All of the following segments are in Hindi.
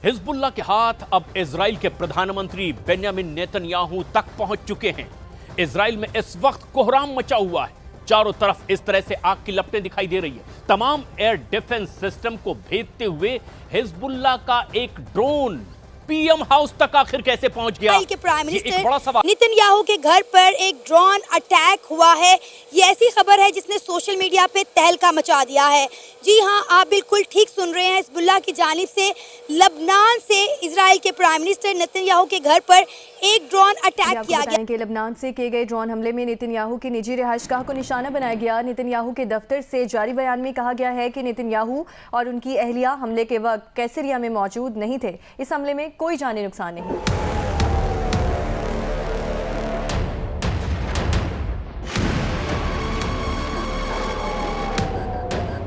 हिजबुल्लाह के हाथ अब इजराइल के प्रधानमंत्री बेंयामिन नेतन्याहू तक पहुंच चुके हैं। इजराइल में इस वक्त कोहराम मचा हुआ है। चारों तरफ इस तरह से आग की लपटें दिखाई दे रही है। तमाम एयर डिफेंस सिस्टम को भेदते हुए हिजबुल्लाह का एक ड्रोन पीएम हाउस तक आखिर कैसे पहुंच गया? इजराइल के प्राइम ये एक मिनिस्टर बड़ा सवाल। नेतन्याहू के घर पर एक ड्रोन अटैक हुआ है। ये ऐसी खबर है जिसने सोशल मीडिया पे तहलका मचा दिया है। जी हां, आप बिल्कुल ठीक सुन रहे हैं। हिजबुल्लाह की जानिब से लबनान से इजराइल के प्राइम मिनिस्टर नेतन्याहू के घर पर एक ड्रोन अटैक किया गया। कि लबनान से किए गए ड्रोन हमले में नेतन्याहू की निजी रिहाइशगाह को निशाना बनाया गया। नेतन्याहू के दफ्तर से जारी बयान में कहा गया है कि नेतन्याहू और उनकी अहलिया हमले के वक्त कैसरिया में मौजूद नहीं थे। इस हमले में कोई जानी नुकसान नहीं।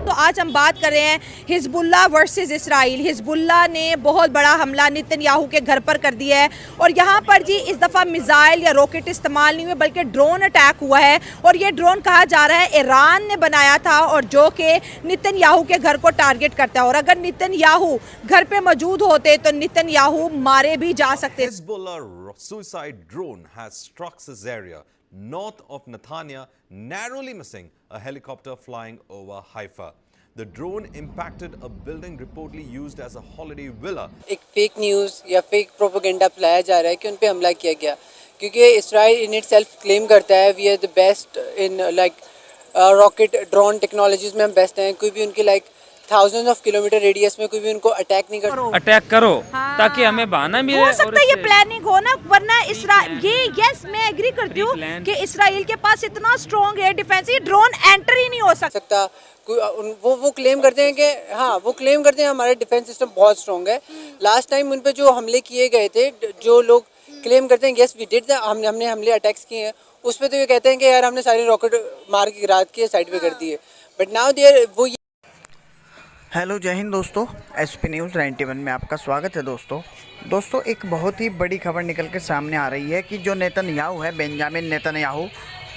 तो आज हम बात कर रहे हैं हिजबुल्लाह वर्सेस इसराइल। हिजबुल्लाह ने बहुत बड़ा हमला नेतन्याहू के घर पर कर दिया है और यहाँ पर जी इस दफ़ा मिसाइल या रॉकेट इस्तेमाल नहीं हुए बल्कि ड्रोन अटैक हुआ है। और ये ड्रोन कहा जा रहा है ईरान ने बनाया था और जो कि नेतन्याहू के घर को टारगेट करता है। और अगर नेतन्याहू घर पे मौजूद होते तो नेतन्याहू मारे भी जा सकते। Hezbollah suicide drone has struck this area north of Netanya, narrowly missing a helicopter flying over Haifa. The drone impacted a building reportedly used as a holiday villa. एक फेक न्यूज़ या फेक प्रोपेगेंडा फैलाया जा रहा है कि उन पे हमला किया गया, क्योंकि Israel in itself claim करता है we are the best in like rocket drone technologies में हम बेस्ट हैं। कोई भी उनके like thousand of kilometre radius में कोई भी उनको अटैक नहीं कर अटैक करो। हाँ। ताकि हमें बहाना मिले। हो सकता है ये प्लानिंग हो ना, वरना इसराइल ये यस मैं एग्री करती हूँ कि इसराइल के पास इतना स्ट्रॉन्ग एयर डिफेंस है, ड्रोन एंटर ही नहीं हो सकता। वो क्लेम करते हैं कि हाँ वो क्लेम करते हैं हमारा डिफेंस सिस्टम बहुत स्ट्रॉन्ग है। लास्ट टाइम उन पे जो हमले किए गए थे, जो लोग क्लेम करते हैं यस वी डिड हमने हमले अटैक्स किए हैं, उस पर तो ये कहते हैं कि यार हमने सारे रॉकेट मार के गिरा के साइड पे कर दिए। बट नाउ देयर वो हेलो जय हिंद दोस्तों, एसपी न्यूज़ 91 में आपका स्वागत है। दोस्तों एक बहुत ही बड़ी खबर निकल के सामने आ रही है कि जो नेतन्याहू है, बेंजामिन नेतन्याहू,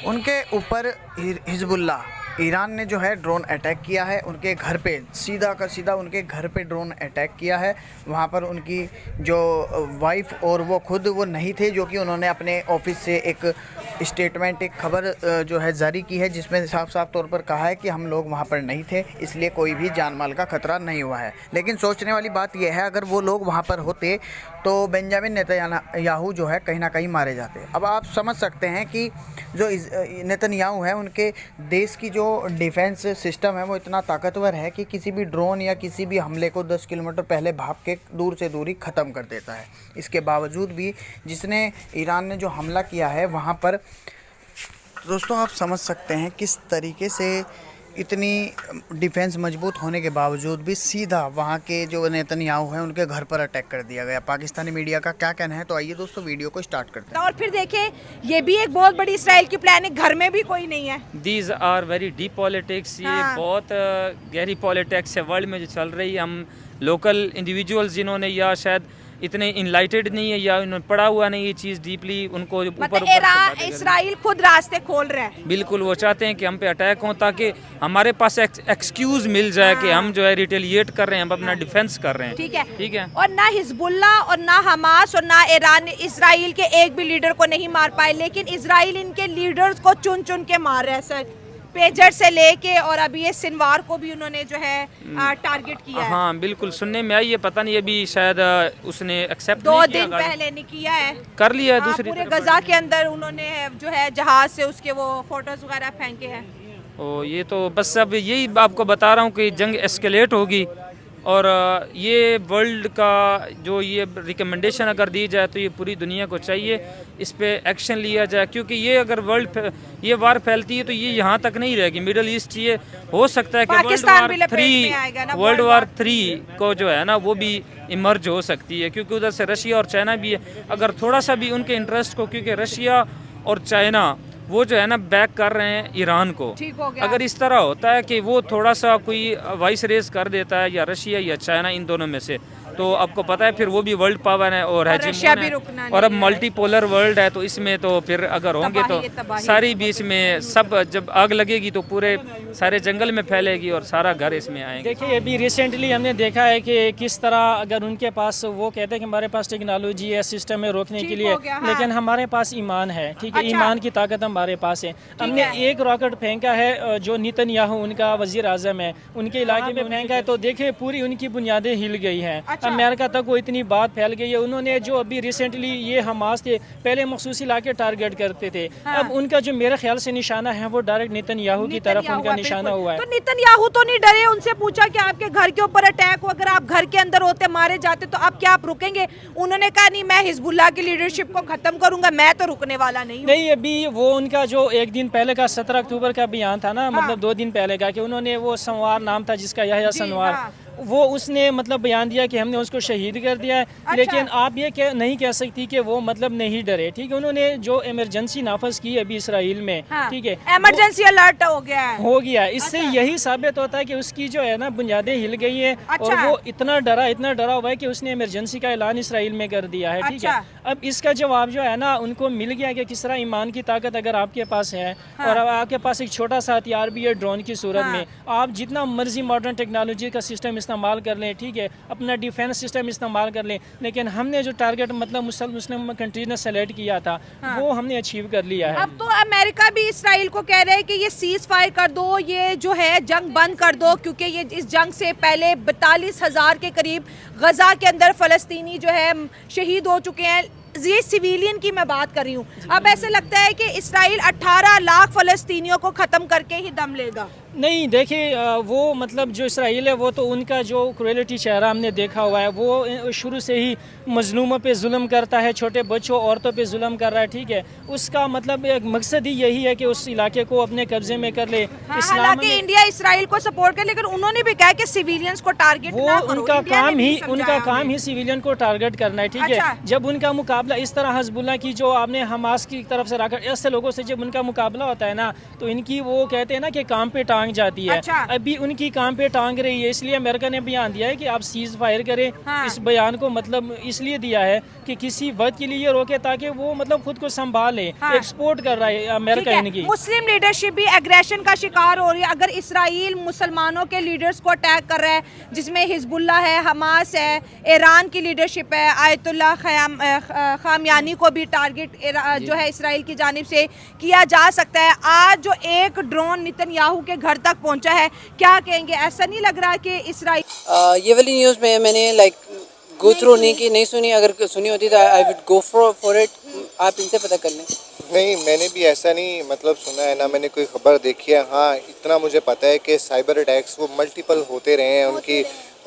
उनके ऊपर हिजबुल्लाह ईरान ने जो है ड्रोन अटैक किया है। उनके घर पे सीधा का सीधा उनके घर पे ड्रोन अटैक किया है। वहाँ पर उनकी जो वाइफ और वो खुद वो नहीं थे, जो कि उन्होंने अपने ऑफिस से एक स्टेटमेंट, एक खबर जो है जारी की है, जिसमें साफ साफ तौर पर कहा है कि हम लोग वहाँ पर नहीं थे, इसलिए कोई भी जान माल का खतरा नहीं हुआ है। लेकिन सोचने वाली बात यह है, अगर वो लोग वहाँ पर होते तो बेंजामिन नेतन्याहू जो है कहीं ना कहीं मारे जाते। अब आप समझ सकते हैं कि जो नेतन्याहू है, उनके देश की जो डिफेंस सिस्टम है वो इतना ताकतवर है कि किसी भी ड्रोन या किसी भी हमले को 10 किलोमीटर पहले भाग के दूर से दूरी ख़त्म कर देता है। इसके बावजूद भी जिसने ईरान ने जो हमला किया है वहाँ पर, दोस्तों आप समझ सकते हैं किस तरीके से इतनी डिफेंस मजबूत होने के बावजूद भी सीधा वहाँ के जो नेतन्याहू हैं उनके घर पर अटैक कर दिया गया। पाकिस्तानी मीडिया का क्या कहना है, तो आइए दोस्तों वीडियो को स्टार्ट करते हैं। और फिर देखें, ये भी एक बहुत बड़ी इसराइल की प्लान है, घर में भी कोई नहीं है। These are very deep politics. ये बहुत गहरी पॉलिटिक्स है वर्ल्ड में जो चल रही है। हम लोकल इंडिविजुअल्स जिन्होंने या शायद इतने इनलाइटेड नहीं है या उन्होंने पढ़ा हुआ नहीं ये चीज़ डीपली, उनको मतलब इसराइल खुद रास्ते खोल रहा है। बिल्कुल, वो चाहते हैं कि हम पे अटैक हो ताकि हमारे पास एक्सक्यूज मिल जाए कि हम जो है रिटेलिएट कर रहे हैं, हम अपना डिफेंस कर रहे हैं। ठीक है। और ना हिजबुल्लाह और ना हमास और ना ईरान इसराइल के एक भी लीडर को नहीं मार पाए, लेकिन इसराइल इनके लीडर्स को चुन चुन के मार रहा है सर, पेजर से लेके। और अभी ये सिनवार को भी उन्होंने जो है टारगेट किया है। हाँ बिल्कुल, सुनने में आई है, पता नहीं अभी शायद उसने एक्सेप्ट 2 दिन पहले नहीं किया है, कर लिया है। दूसरी पूरे गजा के अंदर उन्होंने जो है जहाज से उसके वो फोटोज वगैरह फेंके हैं। ओ ये तो बस अब यही आपको बता रहा हूँ कि जंग एस्केलेट होगी और ये वर्ल्ड का जो ये रिकमेंडेशन अगर दी जाए तो ये पूरी दुनिया को चाहिए इस पे एक्शन लिया जाए, क्योंकि ये अगर ये वार फैलती है तो ये यहाँ तक नहीं रहेगी। मिडल ईस्ट ये हो सकता है कि वर्ल्ड वार 3 को जो है ना वो भी इमर्ज हो सकती है, क्योंकि उधर से रशिया और चाइना भी है। अगर थोड़ा सा भी उनके इंटरेस्ट को, क्योंकि रशिया और चाइना वो जो है ना बैक कर रहे हैं ईरान को, अगर इस तरह होता है कि वो थोड़ा सा कोई वाइस रेस कर देता है या रशिया या चाइना इन दोनों में से, तो आपको पता है फिर वो भी वर्ल्ड पावर है और रशिया हेजेमोन भी है रुकना और अब नहीं है। मल्टीपोलर वर्ल्ड है, तो इसमें तो फिर अगर होंगे तो तबाही। सारी बीच में सब जब आग लगेगी तो पूरे सारे जंगल में फैलेगी और सारा घर इसमें आएंगे। देखिए अभी रिसेंटली हमने देखा है कि किस तरह अगर उनके पास वो कहते हैं कि हमारे पास टेक्नोलॉजी है सिस्टम है रोकने के ठीक लिए, हो गया, हाँ। लेकिन हमारे पास ईमान है, ठीक है, अच्छा। ईमान की ताकत हमारे पास है। हमने एक रॉकेट फेंका है जो नेतन्याहू उनका वजीर आजम है उनके इलाके में फेंका है, तो देखिए पूरी उनकी बुनियादें हिल गई हैं। अच्छा। अमेरिका तक वो इतनी बात फैल गई है। उन्होंने जो अभी रिसेंटली ये हमास थे पहले मखसूस इलाके टारगेट करते थे, हाँ। अब उनका जो मेरे ख्याल से निशाना है वो डायरेक्ट नेतन्याहू की तरफ नेतन्याहू उनका है, निशाना बिल्कुल। हुआ है। तो नेतन्याहू तो नहीं डरे, उनसे पूछा कि आपके घर के ऊपर अटैक हो, अगर आप घर के अंदर होते मारे जाते तो आप क्या आप रुकेंगे? उन्होंने कहा नहीं, मैं हिजबुल्लाह की लीडरशिप को खत्म करूंगा, मैं तो रुकने वाला नहीं हूं। नहीं, अभी वो उनका जो एक दिन पहले का 17 अक्टूबर का बयान था ना, मतलब 2 दिन पहले का, कि उन्होंने वो संवार नाम था जिसका यहया जी, संवार, हाँ। वो उसने मतलब बयान दिया कि हमने उसको शहीद कर दिया है। अच्छा। लेकिन आप ये नहीं कह सकती कि वो मतलब नहीं डरे, ठीक है। उन्होंने जो इमरजेंसी नाफज की अभी इसराइल में, हाँ। ठीक है, इमरजेंसी अलर्ट हो गया है। हो गया है। इससे अच्छा। यही साबित होता है कि उसकी जो है ना बुनियादें हिल गई है। अच्छा। और वो इतना डरा हुआ है कि उसने इमरजेंसी का ऐलान इसराइल में कर दिया है, ठीक है। अच्छा। अब इसका जवाब जो है ना उनको मिल गया कि किस तरह ईमान की ताकत अगर आपके पास है, हाँ। और अब आपके पास एक छोटा सा हथियार भी है ड्रोन की सूरत हाँ। में, आप जितना मर्जी मॉडर्न टेक्नोलॉजी का सिस्टम इस्तेमाल कर लें, ठीक है, अपना डिफेंस सिस्टम इस्तेमाल कर लें, लेकिन हमने जो टारगेट मतलब मुस्लिम कंट्रीज ने सेलेक्ट किया था, हाँ। वो हमने अचीव कर लिया है। अब तो अमेरिका भी इसराइल को कह रहा है कि ये सीज फायर कर दो, ये जो है जंग बंद कर दो, क्योंकि ये इस जंग से पहले 42,000 के करीब गजा के अंदर फलस्तीनी जो है शहीद हो चुके हैं। ये सिविलियन की मैं बात कर रही हूँ। अब ऐसे लगता है कि इसराइल 18 लाख फलस्तीनियों को ख़त्म करके ही दम लेगा। नहीं, देखिए वो मतलब जो इसराइल है वो तो उनका जो क्रुएलिटी चेहरा हमने देखा हुआ है, वो शुरू से ही मजलूमों पे जुल्म करता है, छोटे बच्चों औरतों पे जुल्म कर रहा है, ठीक है। उसका मतलब एक मकसद ही यही है कि उस इलाके को अपने कब्जे में कर ले। हाँ, हालांकि इंडिया इसराइल को सपोर्ट करे, लेकिन उन्होंने भी कहा कि सिविलियंस को टारगेट वो ना करो। उनका इंडिया ने काम भी ही समझाया काम ही सिविलियन को टारगेट करना है, ठीक अच्छा। है। जब उनका मुकाबला इस तरह हिजबुल्लाह की जो आपने हमास की तरफ से रखा, ऐसे लोगों से जब उनका मुकाबला होता है ना, तो इनकी वो कहते हैं ना कि काम पे टांग जाती है। अच्छा। अभी उनकी काम पे टांग रही है, इसलिए अमेरिका ने बयान दिया है कि आप सीज फायर करें। हाँ। इस बयान को मतलब इसलिए दिया है कि किसी वक्त के लिए ये रोके ताकि वो मतलब खुद को संभाले। हाँ। एक्सपोर्ट कर रहा है अमेरिका ठीक है। इनकी। मुस्लिम लीडरशिप भी एग्रेशन का शिकार हो रही है। अगर इसराइल मुसलमानों के लीडर्स को अटैक कर रहा है, जिसमें हिजबुल्लाह है, हमास है, ईरान की लीडरशिप है, आयतुल्लाह खामयानी को भी टारगेट जो है इसराइल की जानिब से किया जा सकता है। आज जो एक ड्रोन नेतन्याहू के घर तक पहुंचा है, क्या कहेंगे? ऐसा नहीं लग रहा कि इसराइल ये वाली न्यूज़ में मैंने गो थ्रू नहीं सुनी। अगर सुनी होती तो I would go for it. आप इनसे पता कर लें। नहीं, मैंने भी ऐसा नहीं मतलब सुना है, ना मैंने कोई खबर देखी है। हाँ, इतना मुझे पता है कि साइबर अटैक्स वो मल्टीपल होते रहे हैं।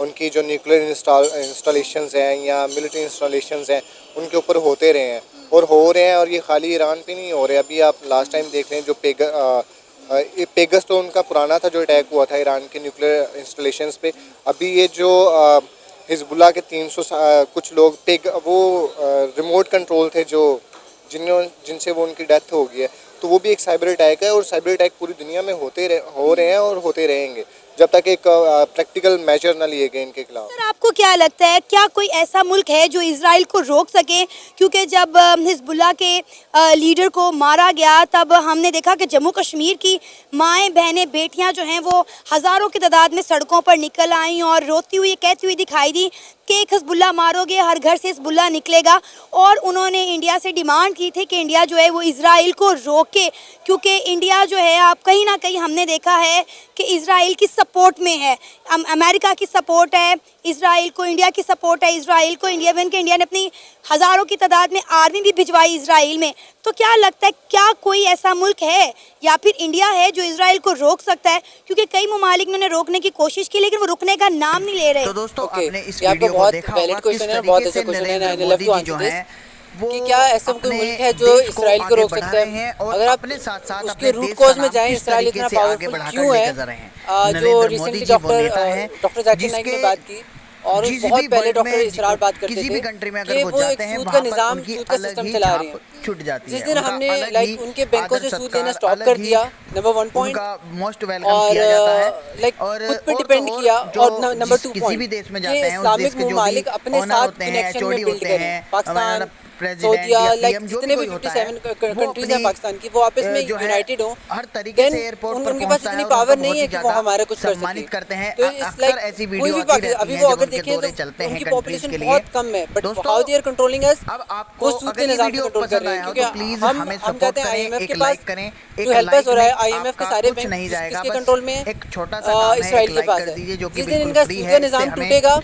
उनकी जो न्यूक्लियर इंस्टॉलेशंस हैं या मिलिट्री इंस्टॉलेशंस हैं, उनके ऊपर होते रहे हैं और हो रहे हैं। और ये खाली ईरान पे नहीं हो रहे। अभी आप लास्ट टाइम देख रहे हैं जो पेगस तो उनका पुराना था जो अटैक हुआ था ईरान के न्यूक्लियर इंस्टॉलेशंस पे। अभी ये जो हिजबुल्लाह के 300 कुछ लोग वो रिमोट कंट्रोल थे जो जिनसे वो उनकी डेथ हो गई है, तो वो भी एक साइबर अटैक है। और साइबर अटैक पूरी दुनिया में हो रहे हैं और होते रहेंगे जब तक एक प्रैक्टिकल मेजर ना लिए गए इनके खिलाफ। सर, आपको क्या लगता है, क्या कोई ऐसा मुल्क है जो इजराइल को रोक सके? क्योंकि जब हिजबुल्लाह के लीडर को मारा गया तब हमने देखा कि जम्मू कश्मीर की माएँ बहनें बेटियां जो हैं वो हज़ारों की तादाद में सड़कों पर निकल आईं और रोती हुई कहती हुई दिखाई दी कि एक हिजबुल्लाह मारोगे, हर घर से हिजबुल्लाह निकलेगा। और उन्होंने इंडिया से डिमांड की थी कि इंडिया जो है वो इजराइल को रोके, क्योंकि इंडिया जो है आप कहीं ना कहीं हमने देखा है कि इजराइल की सपोर्ट में है। अमेरिका की सपोर्ट है इजराइल को, इंडिया की सपोर्ट है इजराइल को। इंडिया ने अपनी हज़ारों की तादाद में आर्मी भी भिजवाई इजराइल में। तो क्या लगता है, क्या कोई ऐसा मुल्क है या फिर इंडिया है जो इजराइल को रोक सकता है? क्योंकि कई ममालिक ने रोकने की कोशिश की लेकिन वो रुकने का नाम नहीं ले रहे। तो दोस्तों Okay, आपने इस ये आपका वीडियो को बहुत देखा वैलिड होगा किस क्वेश्चन है, बहुत तरीके अच्छा से क्वेश्चन है। नरेंद्र आई मोदी लव टू जी जो आंसर है दिस वो कि क्या ऐसा कोई अपने मुल्क है जो देश को इसराइल को आगे रोक बढ़ा सकता रहे हैं है? और अगर आप अपने साथ साथ उसके अपने रूट देश कॉज का में नाम जाएं, किस इसराइल तरीके इतना से आगे पावरफुल बढ़ाकर क्यों लेकर है? जा रहे हैं। जो नरेंद्र मोदी रिसेंटली जी वो नेता है डॉक्टर जैकिर नाइक ने जिसके बात की और जिस बहुत भी पहले वर्ल्ड डॉक्टर में इसरार बात करते किसी थे भी कंट्री में अगर कि वो वो एक जाते हैं सूद का वहाँ पर निज़ाम, उनकी सूद का अलग सिस्टम ही चला रहे छाप हैं। छूट जाती है। जिस दिन उनका हमने अलग लाइक ही उनके बैंकों आदर से सूद सत्कार, लेना स्टॉप अलग कर ही दिया, नंबर 1 पॉइंट, उनका मोस्ट वेलकम और किया जाता है। लाइक और खुद पे और डिपेंड तो और किया। जो और नंबर 2 किसी भी पॉइंट देश में कि जाते हैं उस देश इस्लामिक के जो भी ममालिक अपने ओनर साथ होते हैं, कनेक्शन में एचओडी बिल्ड होते करें। हैं, पाकिस्तान, प्रेसिडेंट सऊदीया, या लाइक पीएम जो जितने भी भी कोई होता है 57 वो कंट्रीज हैं अपनी पाकिस्तान की, वो आपस में जो है यूनाइटेड हो, हर तरीके देन से एयरपोर्ट पर उनके पास पहुंचता इतनी है और पावर उनको नहीं बहुत है ही कि वो ज्यादा हमारा कुछ कर सम्मानित सके। करते हैं। तो अक्सर ऐसी कोई वीडियो भी आती रहती अभी है वो जब अगर उनके देखें दौरे तो चलते हैं उनकी कंट्रीज पॉपुलेशन के लिए। बहुत कम है, बट दोस्तों, हाउ दे आर कंट्रोलिंग अस, अब आपको वो सूद अगर के ये निज़ाम से वीडियो कंट्रोल कर पसंद रहे आया हैं। हो क्योंकि तो प्लीज हमें हम सपोर्ट कहते हैं करें, IMF एक के पास लाइक करें, जो एक हेल्प लाइक हो रहा है, में IMF के आपका सारे कुछ बैंक नहीं जाएगा, किसके बस कंट्रोल में है? एक छोटा सा काम है, इसराइल एक के लाइक पास कर है। दीजिए जो कि जिस दिन बिल्कुल इनका फ्री सूद है। का इससे निज़ाम हमें टूटेगा,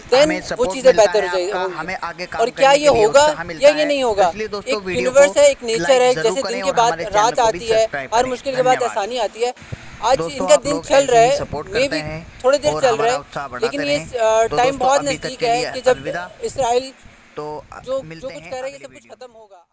देन हमें वो सपोर्ट चीज़ें मिलता बेहतर है हो जाएगी, आपका, हमें आगे काम और क्या करने ये के लिए होगा उत्साह मिलता या ये है। नहीं होगा? इसलिए दोस्तों एक वीडियो यूनिवर्स को है, एक नेचर है, लाइक जरूर जैसे करें दिन के और बाद हमारे रात चैनल को भी आती है, सब्सक्राइब हर करें। मुश्किल के बाद धन्यवाद। आसानी आती है। आज दोस्तों, इनका आप दिन लोग चल ऐसे रहा ही है, सपोर्ट मे करते बी हैं थोड़ी देर और चल रहा हमारा है, उत्साह बढ़ाते लेकिन ये रहें। तो टाइम दोस्तों, बहुत अभी तक नज़दीक के है लिए कि जब अलविदा। इसराइल तो जो मिलते कुछ हैं कह रहा है ये अगली सब कुछ वीडियो में। खत्म होगा।